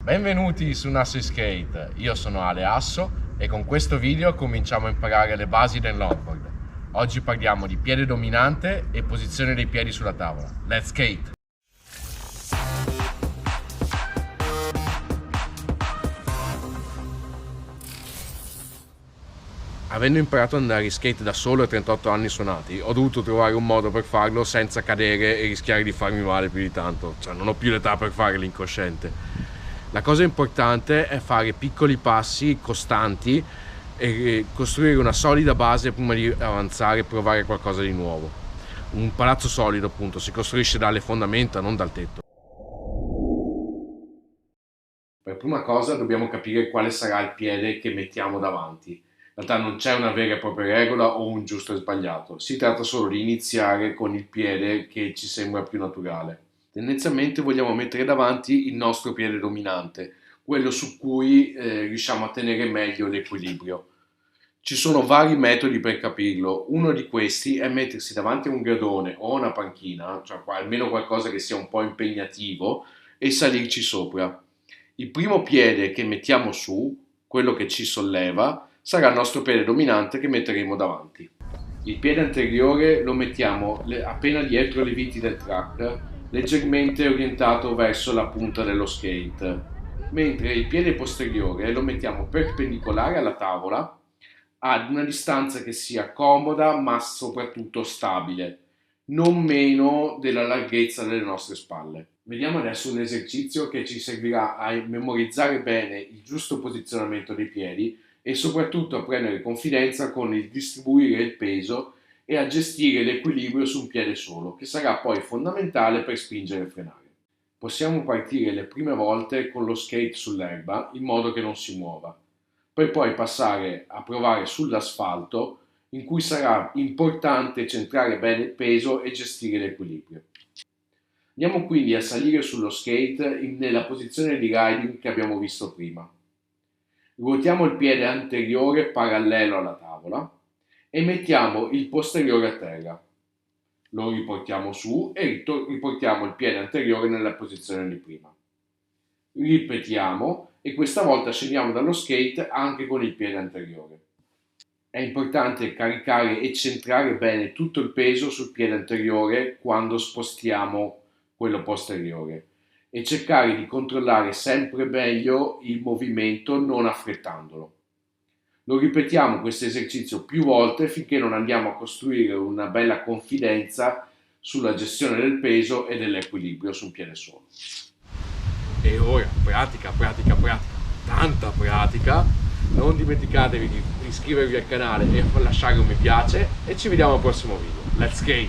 Benvenuti su Nasso Skate, io sono Ale Asso e con questo video cominciamo a imparare le basi del longboard. Oggi parliamo di piede dominante e posizione dei piedi sulla tavola. Let's skate! Avendo imparato ad andare in skate da solo a 38 anni suonati, ho dovuto trovare un modo per farlo senza cadere e rischiare di farmi male più di tanto. Cioè, non ho più l'età per fare l'incosciente. La cosa importante è fare piccoli passi costanti e costruire una solida base prima di avanzare e provare qualcosa di nuovo. Un palazzo solido, appunto, si costruisce dalle fondamenta, non dal tetto. Per prima cosa dobbiamo capire quale sarà il piede che mettiamo davanti. In realtà non c'è una vera e propria regola o un giusto e sbagliato, si tratta solo di iniziare con il piede che ci sembra più naturale. Tendenzialmente vogliamo mettere davanti il nostro piede dominante, quello su cui riusciamo a tenere meglio l'equilibrio. Ci sono vari metodi per capirlo, uno di questi è mettersi davanti a un gradone o a una panchina, cioè almeno qualcosa che sia un po' impegnativo, e salirci sopra. Il primo piede che mettiamo su, quello che ci solleva, sarà il nostro piede dominante che metteremo davanti. Il piede anteriore lo mettiamo appena dietro le viti del track, leggermente orientato verso la punta dello skate, mentre il piede posteriore lo mettiamo perpendicolare alla tavola ad una distanza che sia comoda ma soprattutto stabile, non meno della larghezza delle nostre spalle. Vediamo adesso un esercizio che ci servirà a memorizzare bene il giusto posizionamento dei piedi e soprattutto a prendere confidenza con il distribuire il peso e a gestire l'equilibrio su un piede solo, che sarà poi fondamentale per spingere e frenare. Possiamo partire le prime volte con lo skate sull'erba in modo che non si muova, per poi passare a provare sull'asfalto in cui sarà importante centrare bene il peso e gestire l'equilibrio. Andiamo quindi a salire sullo skate nella posizione di riding che abbiamo visto prima. Ruotiamo il piede anteriore parallelo alla tavola e mettiamo il posteriore a terra. Lo riportiamo su e riportiamo il piede anteriore nella posizione di prima. Ripetiamo e questa volta scendiamo dallo skate anche con il piede anteriore. È importante caricare e centrare bene tutto il peso sul piede anteriore quando spostiamo quello posteriore e cercare di controllare sempre meglio il movimento non affrettandolo. Lo ripetiamo questo esercizio più volte finché non andiamo a costruire una bella confidenza sulla gestione del peso e dell'equilibrio su un piede solo. E ora pratica, tanta pratica. Non dimenticatevi di iscrivervi al canale e lasciare un mi piace e ci vediamo al prossimo video. Let's skate!